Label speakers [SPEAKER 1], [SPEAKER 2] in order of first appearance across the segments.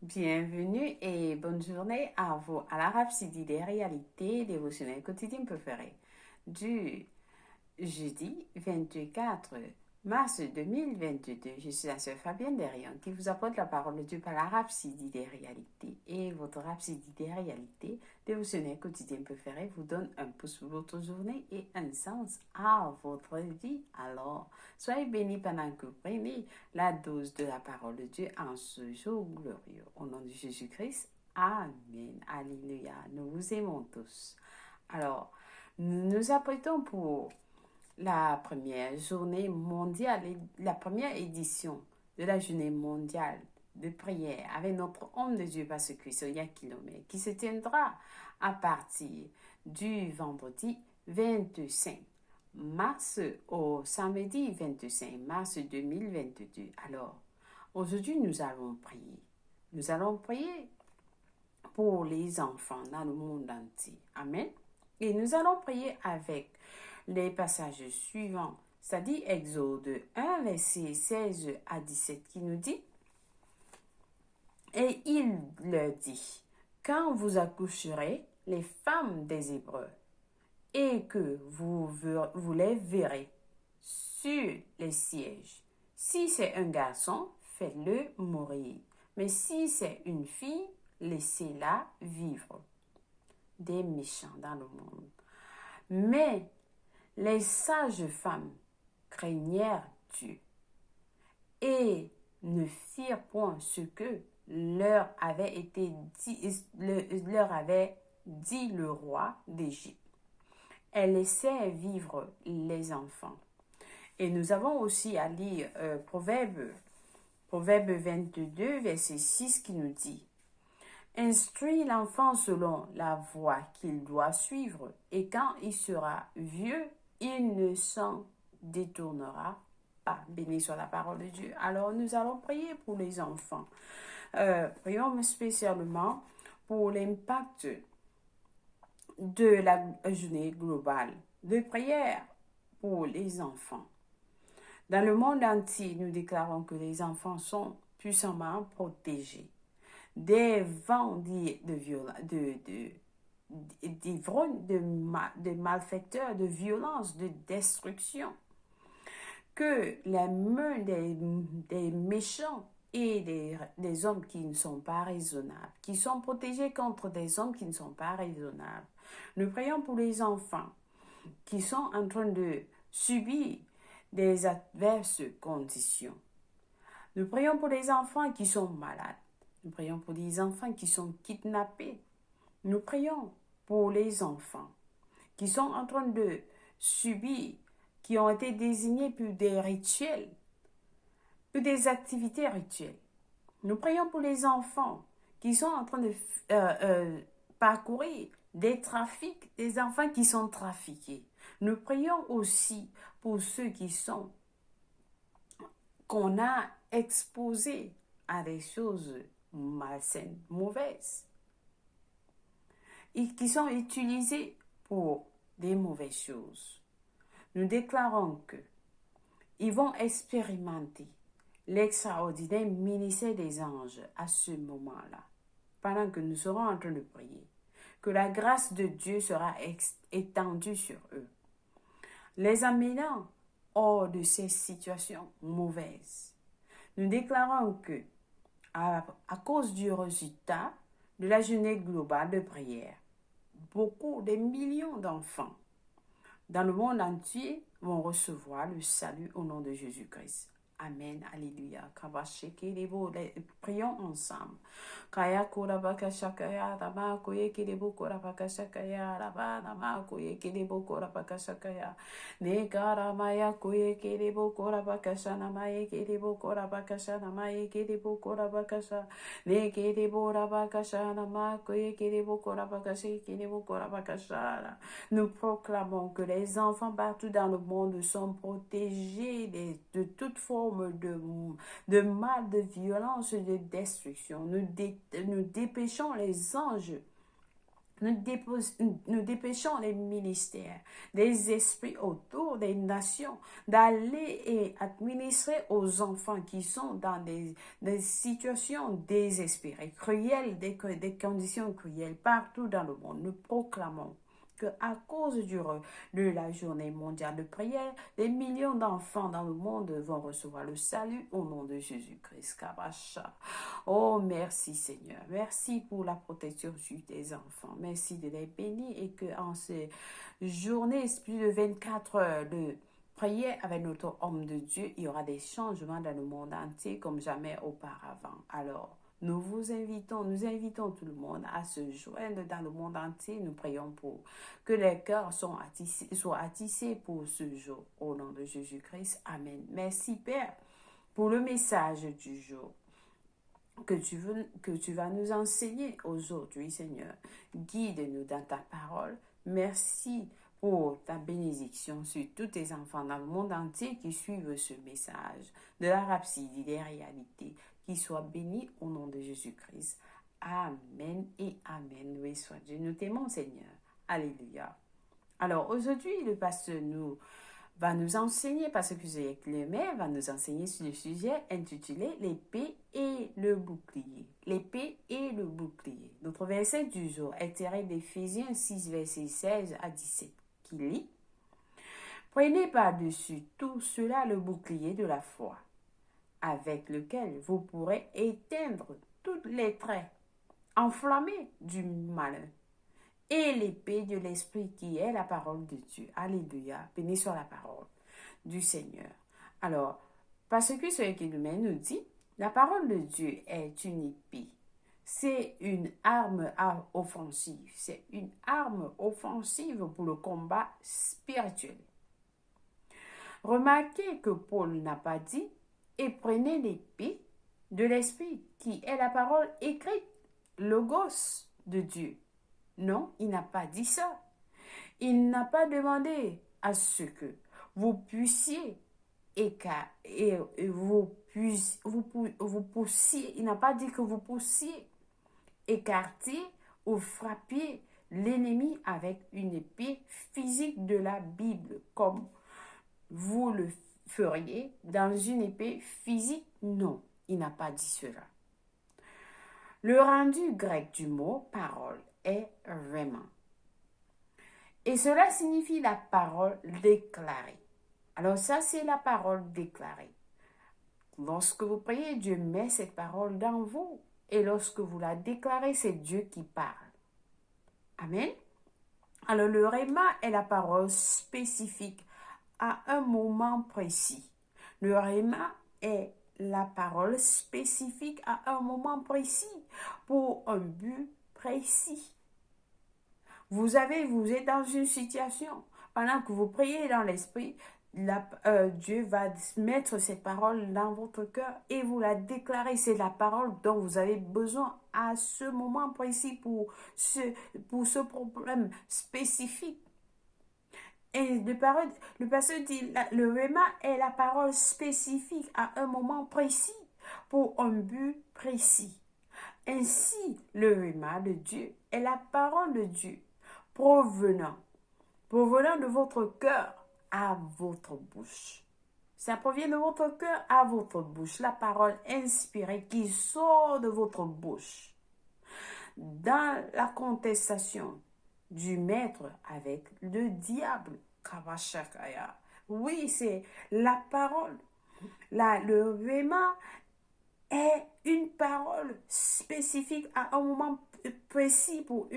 [SPEAKER 1] Bienvenue et bonne journée à vous à la Rhapsodie des réalités dévotionnelles quotidiennes préférées du jeudi 24 mars 2022. Je suis la sœur Fabienne Derion qui vous apporte la parole de Dieu par la Rhapsodie des réalités. Et votre Rhapsodie des réalités dévotionnelles quotidiennes préférées vous donne un pouce pour votre journée et un sens à votre vie. Alors, soyez bénis pendant que vous prenez la dose de la parole de Dieu en ce jour glorieux. Au nom de Jésus-Christ, Amen. Alléluia. Nous vous aimons tous. Alors, nous nous apprêtons pour la première journée mondiale, la première édition de la journée mondiale de prière avec notre homme de Dieu parce que c'est il y a kilomètres qui se tiendra à partir du vendredi 25 mars au samedi 25 mars 2022. Alors, aujourd'hui, nous allons prier. Nous allons prier pour les enfants dans le monde entier. Amen. Et nous allons prier avec les passages suivants, c'est-à-dire Exode 1, verset 16 à 17, qui nous dit, et il leur dit, quand vous accoucherez les femmes des Hébreux, et que vous les verrez sur les sièges, si c'est un garçon, faites-le mourir, mais si c'est une fille, laissez-la vivre. Des méchants dans le monde. Mais les sages femmes craignèrent Dieu et ne firent point ce que leur avait dit le roi d'Égypte. Elles laissaient vivre les enfants. Et nous avons aussi à lire Proverbe 22, verset 6 qui nous dit, instruis l'enfant selon la voie qu'il doit suivre, et quand il sera vieux, il ne s'en détournera pas. Béni soit la parole de Dieu. Alors, nous allons prier pour les enfants. Prions spécialement pour l'impact de la journée globale de prière pour les enfants. Dans le monde entier, nous déclarons que les enfants sont puissamment protégés des vents d'ivrognes, de malfaiteurs, de violence, de destruction, que les mains des méchants et des hommes qui ne sont pas raisonnables, qui sont protégés contre des hommes qui ne sont pas raisonnables. Nous prions pour les enfants qui sont en train de subir des adverses conditions. Nous prions pour les enfants qui sont malades. Nous prions pour les enfants qui sont kidnappés. Nous prions pour les enfants qui sont en train de subir, qui ont été désignés pour des rituels, pour des activités rituelles. Nous prions pour les enfants qui sont en train de parcourir des trafics, des enfants qui sont trafiqués. Nous prions aussi pour ceux qu'on a exposés à des choses malsaines, mauvaises, et qui sont utilisés pour des mauvaises choses. Nous déclarons que ils vont expérimenter l'extraordinaire ministère des anges à ce moment-là, pendant que nous serons en train de prier, que la grâce de Dieu sera étendue sur eux, les amenant hors de ces situations mauvaises. Nous déclarons que, à cause du résultat de la journée globale de prière, des millions d'enfants dans le monde entier vont recevoir le salut au nom de Jésus-Christ. Amen, alléluia. Prions ensemble. Kaya kura baka shakaya, rama koye kirebo kura baka shakaya, rama nama koye kirebo kura baka shakaya. Ne kara maya koye kirebo kura baka shana maya kirebo kura baka shana maya kirebo kura baka shana. Ne kirebo rabaka shana ma koye kirebo kura baka shana kirebo kura baka shana. Nous proclamons que les enfants partout dans le monde sont protégés de toute forme de mal, de violence, de destruction. Nous dépêchons les anges Nous dépêchons les ministères, des esprits autour des nations d'aller et administrer aux enfants qui sont dans des situations désespérées, cruelles, des conditions cruelles partout dans le monde. Nous proclamons que à cause de la journée mondiale de prière, des millions d'enfants dans le monde vont recevoir le salut au nom de Jésus-Christ. Kabacha. Oh, merci Seigneur. Merci pour la protection sur tes enfants. Merci de les bénir et que en ces journées, plus de 24 heures de prière avec notre homme de Dieu, il y aura des changements dans le monde entier comme jamais auparavant. Alors, nous invitons tout le monde à se joindre dans le monde entier. Nous prions pour que les cœurs soient attissés pour ce jour. Au nom de Jésus-Christ. Amen. Merci Père pour le message du jour que tu vas nous enseigner aujourd'hui, Seigneur. Guide-nous dans ta parole. Merci pour ta bénédiction sur tous tes enfants dans le monde entier qui suivent ce message de la rhapsodie des réalités. Qu'ils soient bénis au nom de Jésus-Christ. Amen et Amen. Oui, soit Dieu. Nous t'aimons, Seigneur. Alléluia. Alors, aujourd'hui, le pasteur va nous enseigner, parce que c'est Clément, va nous enseigner sur le sujet intitulé l'épée et le bouclier. L'épée et le bouclier. Notre verset du jour est tiré d'Éphésiens 6, versets 16 à 17, qui lit: Prenez par-dessus tout cela le bouclier de la foi, avec lequel vous pourrez éteindre tous les traits enflammés du malin, et l'épée de l'esprit qui est la parole de Dieu. Alléluia. Béni soit la parole du Seigneur. Alors, parce que ce qu'il nous dit, la parole de Dieu est une épée. C'est une arme offensive. C'est une arme offensive pour le combat spirituel. Remarquez que Paul n'a pas dit « et prenez l'épée de l'esprit qui est la parole écrite, logos de Dieu ». Non, il n'a pas dit ça. Il n'a pas demandé à ce que vous puissiez il n'a pas dit que vous puissiez écarter ou frapper l'ennemi avec une épée physique de la Bible, comme vous le feriez dans une épée physique. Non, il n'a pas dit cela. Le rendu grec du mot parole est vraiment. Et cela signifie la parole déclarée. Alors ça, c'est la parole déclarée. Lorsque vous priez, Dieu met cette parole dans vous. Et lorsque vous la déclarez, c'est Dieu qui parle. Amen. Alors le réma est la parole spécifique à un moment précis. Le réma est la parole spécifique à un moment précis, pour un but précis. Vous êtes dans une situation, pendant que vous priez dans l'esprit, Dieu va mettre cette parole dans votre cœur et vous la déclarez. C'est la parole dont vous avez besoin à ce moment précis pour ce problème spécifique. Et le pasteur dit, le réma est la parole spécifique à un moment précis, pour un but précis. Ainsi, le réma de Dieu est la parole de Dieu, provenant de votre cœur à votre bouche. Ça provient de votre cœur à votre bouche, la parole inspirée qui sort de votre bouche. Dans la contestation du maître avec le diable, Kavashakaya. Oui, c'est la parole. Le réma est une parole spécifique à un moment précis, pour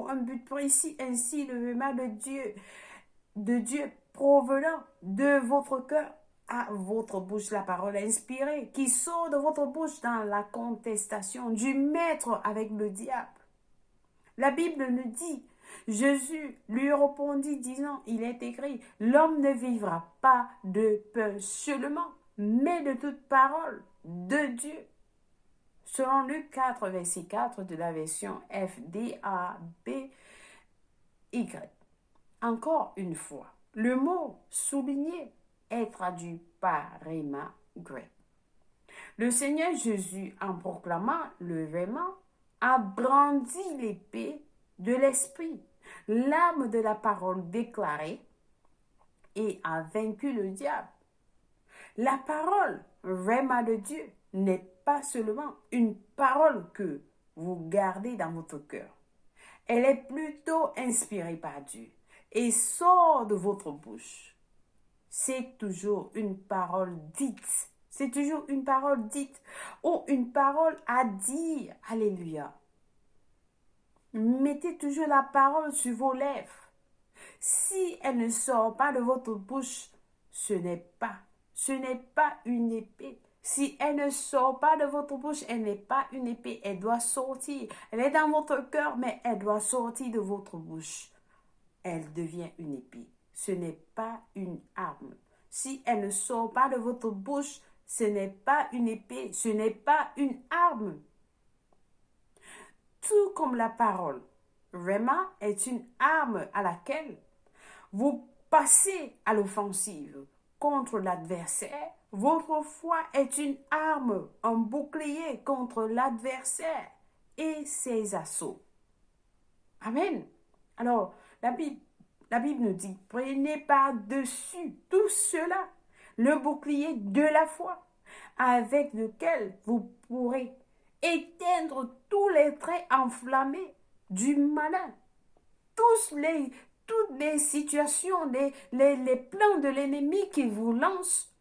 [SPEAKER 1] un but précis. Ainsi, le réma de Dieu provenant de votre cœur à votre bouche, la parole inspirée qui sort de votre bouche dans la contestation du maître avec le diable. La Bible nous dit, Jésus lui répondit disant, il est écrit, l'homme ne vivra pas de pain seulement, mais de toute parole de Dieu. Selon Luc 4, verset 4 de la version FDABY. Encore une fois, le mot souligné est traduit par réma grec. Le Seigneur Jésus, en proclamant le réma, a brandi l'épée de l'esprit, l'arme de la parole déclarée et a vaincu le diable. La parole, Rhéma de Dieu, n'est pas seulement une parole que vous gardez dans votre cœur. Elle est plutôt inspirée par Dieu et sort de votre bouche. C'est toujours une parole dite. C'est toujours une parole dite ou une parole à dire. Alléluia. Mettez toujours la parole sur vos lèvres. Si elle ne sort pas de votre bouche, ce n'est pas une épée. Si elle ne sort pas de votre bouche, elle n'est pas une épée. Elle doit sortir. Elle est dans votre cœur, mais elle doit sortir de votre bouche. Elle devient une épée. Ce n'est pas une arme. Si elle ne sort pas de votre bouche, ce n'est pas une épée. Ce n'est pas une arme. Tout comme la parole, Rhéma est une arme à laquelle vous passez à l'offensive contre l'adversaire. Votre foi est une arme, un bouclier contre l'adversaire et ses assauts. Amen. Alors, la Bible nous dit, prenez par-dessus tout cela le bouclier de la foi, avec lequel vous pourrez éteindre tous les traits enflammés du malin, toutes les situations, les plans de l'ennemi qui vous lance.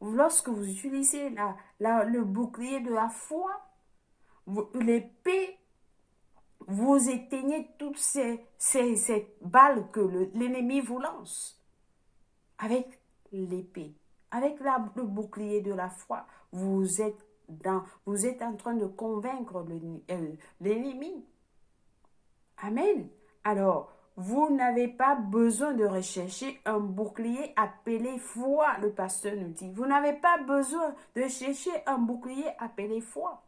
[SPEAKER 1] Lorsque vous utilisez le bouclier de la foi, l'épée, vous éteignez toutes ces balles que l'ennemi vous lance. Avec l'épée, avec le bouclier de la foi, vous êtes en train de convaincre l'ennemi. Amen. Alors, vous n'avez pas besoin de rechercher un bouclier appelé foi, le pasteur nous dit. Vous n'avez pas besoin de chercher un bouclier appelé foi.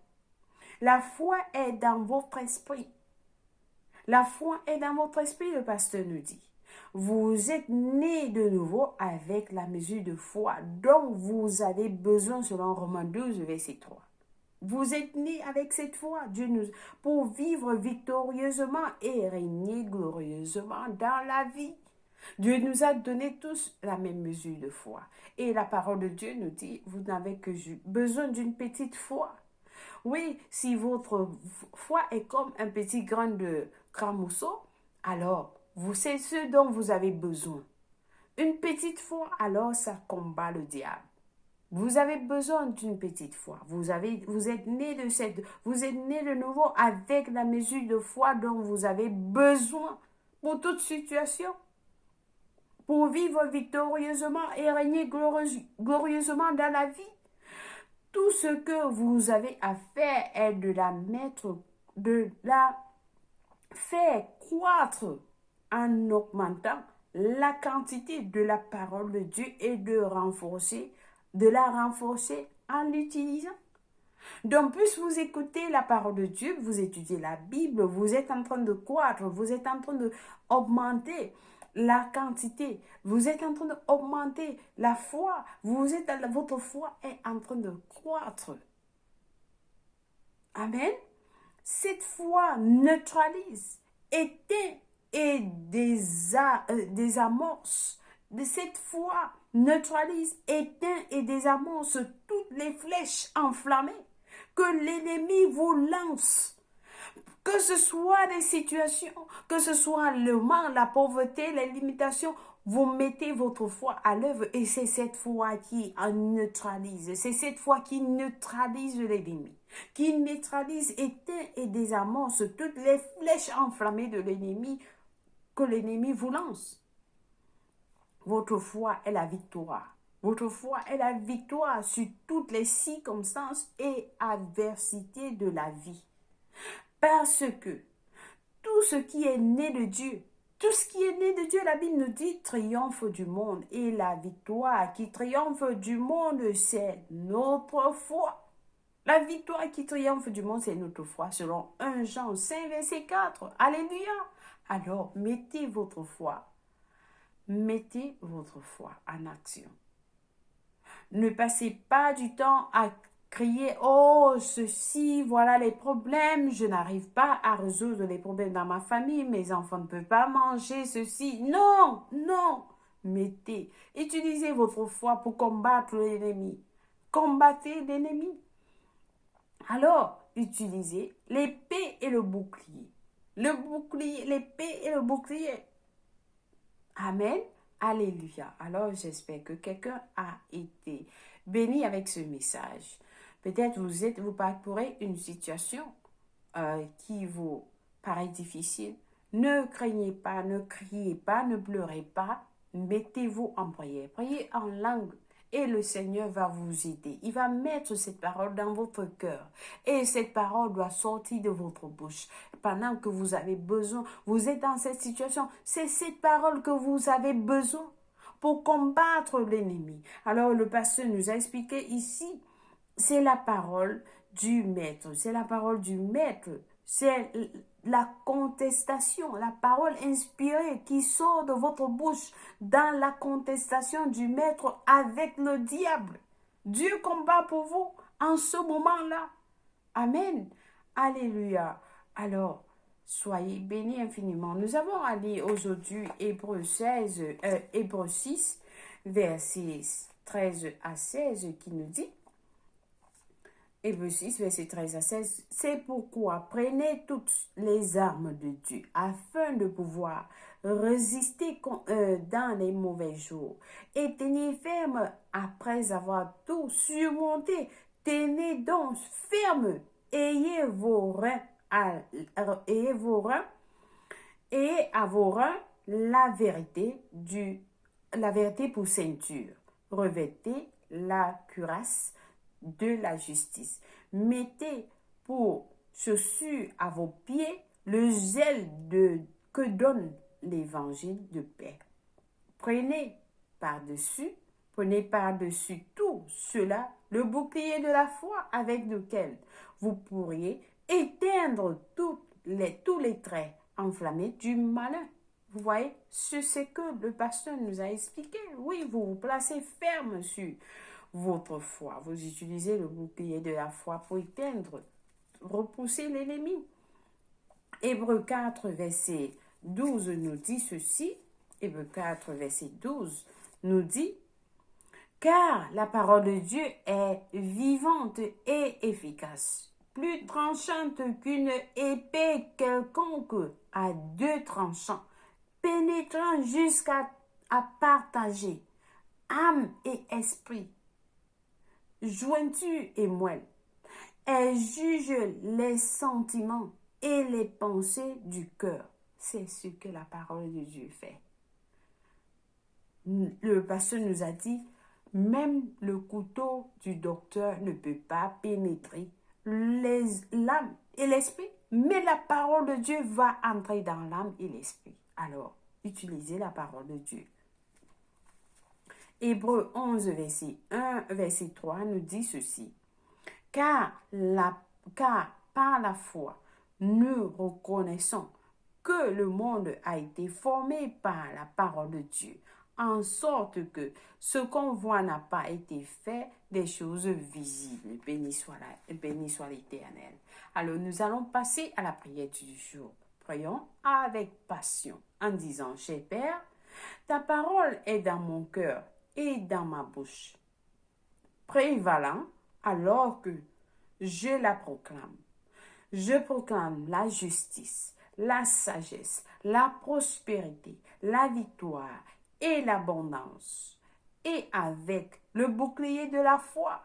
[SPEAKER 1] La foi est dans votre esprit. La foi est dans votre esprit, le pasteur nous dit. Vous êtes nés de nouveau avec la mesure de foi dont vous avez besoin selon Romains 12, verset 3. Vous êtes nés avec cette foi, pour vivre victorieusement et régner glorieusement dans la vie. Dieu nous a donné tous la même mesure de foi. Et la parole de Dieu nous dit, vous n'avez que besoin d'une petite foi. Oui, si votre foi est comme un petit grain de cramousseau, alors c'est ce dont vous avez besoin. Une petite foi, alors ça combat le diable. Vous avez besoin d'une petite foi. Vous êtes né de nouveau avec la mesure de foi dont vous avez besoin pour toute situation, pour vivre victorieusement et régner glorieusement dans la vie. Tout ce que vous avez à faire est de la faire croître en augmentant la quantité de la parole de Dieu et de la renforcer en l'utilisant. Donc, plus vous écoutez la parole de Dieu, vous étudiez la Bible, vous êtes en train de croître, vous êtes en train d'augmenter la quantité, vous êtes en train d'augmenter la foi, votre foi est en train de croître. Amen. Cette foi neutralise, éteint et désamorce. Cette foi neutralise, éteint et désamorce toutes les flèches enflammées que l'ennemi vous lance. Que ce soit des situations, que ce soit le mal, la pauvreté, les limitations, vous mettez votre foi à l'œuvre et c'est cette foi qui en neutralise. C'est cette foi qui neutralise l'ennemi, qui neutralise, éteint et désamorce toutes les flèches enflammées de l'ennemi que l'ennemi vous lance. Votre foi est la victoire. Votre foi est la victoire sur toutes les circonstances et adversités de la vie. Parce que tout ce qui est né de Dieu, la Bible nous dit, triomphe du monde. Et la victoire qui triomphe du monde, c'est notre foi. La victoire qui triomphe du monde, c'est notre foi, selon 1 Jean 5, verset 4. Alléluia. Alors, mettez votre foi en action. Ne passez pas du temps à crier, oh, ceci, voilà les problèmes, je n'arrive pas à résoudre les problèmes dans ma famille, mes enfants ne peuvent pas manger ceci. Non, non, utilisez votre foi pour combattre l'ennemi. Combattez l'ennemi. Alors, utilisez l'épée et le bouclier. Le bouclier, l'épée et le bouclier. Amen. Alléluia. Alors, j'espère que quelqu'un a été béni avec ce message. Peut-être vous parcourez une situation qui vous paraît difficile. Ne craignez pas, ne criez pas, ne pleurez pas. Mettez-vous en prière. Priez en langue et le Seigneur va vous aider. Il va mettre cette parole dans votre cœur. Et cette parole doit sortir de votre bouche. Pendant que vous avez besoin, vous êtes dans cette situation, c'est cette parole que vous avez besoin pour combattre l'ennemi. Alors le pasteur nous a expliqué ici, c'est la parole du maître. C'est la parole du maître. C'est la contestation, la parole inspirée qui sort de votre bouche dans la contestation du maître avec le diable. Dieu combat pour vous en ce moment-là. Amen. Alléluia. Alors, soyez bénis infiniment. Nous avons à lire aujourd'hui Hébreux 6, versets 13 à 16 qui nous dit, Hébreux 6, verset 13 à 16, c'est pourquoi prenez toutes les armes de Dieu afin de pouvoir résister dans les mauvais jours et tenir ferme après avoir tout surmonté. Tenez donc ferme, ayez vos reins et à vos reins la vérité pour ceinture. Revêtez la cuirasse de la justice. Mettez pour chaussure à vos pieds le zèle que donne l'évangile de paix. Prenez par-dessus tout cela le bouclier de la foi avec lequel vous pourriez éteindre tous les traits enflammés du malin. Vous voyez, c'est ce que le pasteur nous a expliqué. Oui, vous vous placez ferme sur votre foi. Vous utilisez le bouclier de la foi pour éteindre, repousser l'ennemi. Hébreux 4, verset 12 nous dit ceci. Hébreux 4, verset 12 nous dit, car la parole de Dieu est vivante et efficace, plus tranchante qu'une épée quelconque à deux tranchants, pénétrant jusqu'à partager âme et esprit, jointure et moelle. Elle juge les sentiments et les pensées du cœur. C'est ce que la parole de Dieu fait. Le pasteur nous a dit, même le couteau du docteur ne peut pas pénétrer l'âme et l'esprit, mais la parole de Dieu va entrer dans l'âme et l'esprit. Alors, utilisez la parole de Dieu. Hébreux 11, verset 3 nous dit ceci. Car par la foi, nous reconnaissons que le monde a été formé par la parole de Dieu, en sorte que ce qu'on voit n'a pas été fait des choses visibles. Béni soit l'Éternel. Alors nous allons passer à la prière du jour. Prions avec passion en disant, cher Père, ta parole est dans mon cœur et dans ma bouche, prévalant alors que je la proclame. Je proclame la justice, la sagesse, la prospérité, la victoire et l'abondance. Et avec le bouclier de la foi,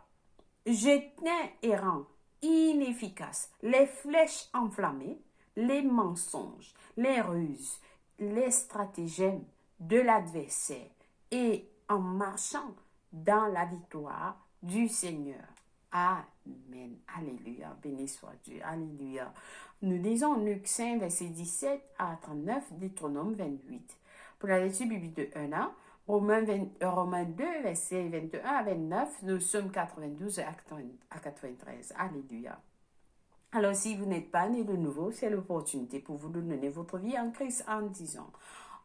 [SPEAKER 1] j'éteins et rends inefficaces les flèches enflammées, les mensonges, les ruses, les stratagèmes de l'adversaire et en marchant dans la victoire du Seigneur. Amen. Alléluia. Béni soit Dieu. Alléluia. Nous lisons Luc 5, verset 17 à 39, Deutéronome 28. Pour la lecture biblique de 1 an, Romains 2, verset 21 à 29, nous sommes 92 à 93. Alléluia. Alors, si vous n'êtes pas né de nouveau, c'est l'opportunité pour vous de donner votre vie en Christ en disant,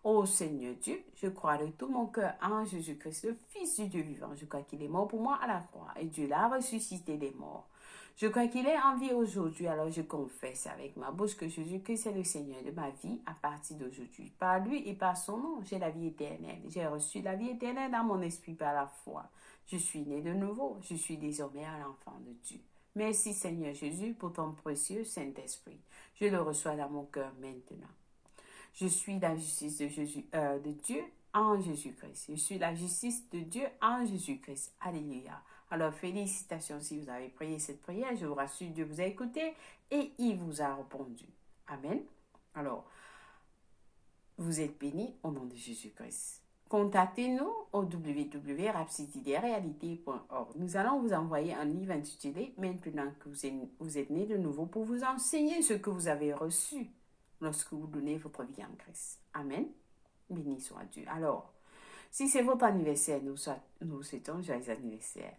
[SPEAKER 1] Ô Seigneur Dieu, je crois de tout mon cœur en Jésus-Christ, le Fils du Dieu vivant. Je crois qu'il est mort pour moi à la croix et Dieu l'a ressuscité des morts. Je crois qu'il est en vie aujourd'hui, alors je confesse avec ma bouche que Jésus-Christ est le Seigneur de ma vie à partir d'aujourd'hui. Par lui et par son nom, j'ai la vie éternelle. J'ai reçu la vie éternelle dans mon esprit par la foi. Je suis né de nouveau, je suis désormais un enfant de Dieu. Merci Seigneur Jésus pour ton précieux Saint-Esprit. Je le reçois dans mon cœur maintenant. Je suis la justice de Dieu en Jésus-Christ. Je suis la justice de Dieu en Jésus-Christ. Alléluia. Alors, félicitations si vous avez prié cette prière. Je vous rassure, Dieu vous a écouté et il vous a répondu. Amen. Alors, vous êtes bénis au nom de Jésus-Christ. Contactez-nous au www.rhapsodydesrealités.org. Nous allons vous envoyer un livre intitulé « Maintenant que vous êtes né de nouveau » pour vous enseigner ce que vous avez reçu lorsque vous donnez votre vie en Christ. Amen. Béni soit Dieu. Alors, si c'est votre anniversaire, nous souhaitons joyeux anniversaire.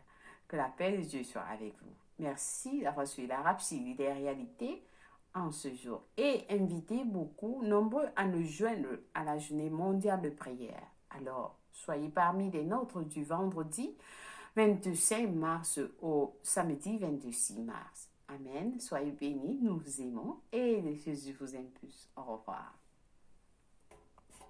[SPEAKER 1] Que la paix de Dieu soit avec vous. Merci d'avoir suivi la Rhapsodie des réalités en ce jour. Et invitez beaucoup, nombreux à nous joindre à la journée mondiale de prière. Alors, soyez parmi les nôtres du vendredi 25 mars au samedi 26 mars. Amen. Soyez bénis, nous vous aimons et Jésus vous aime plus. Au revoir.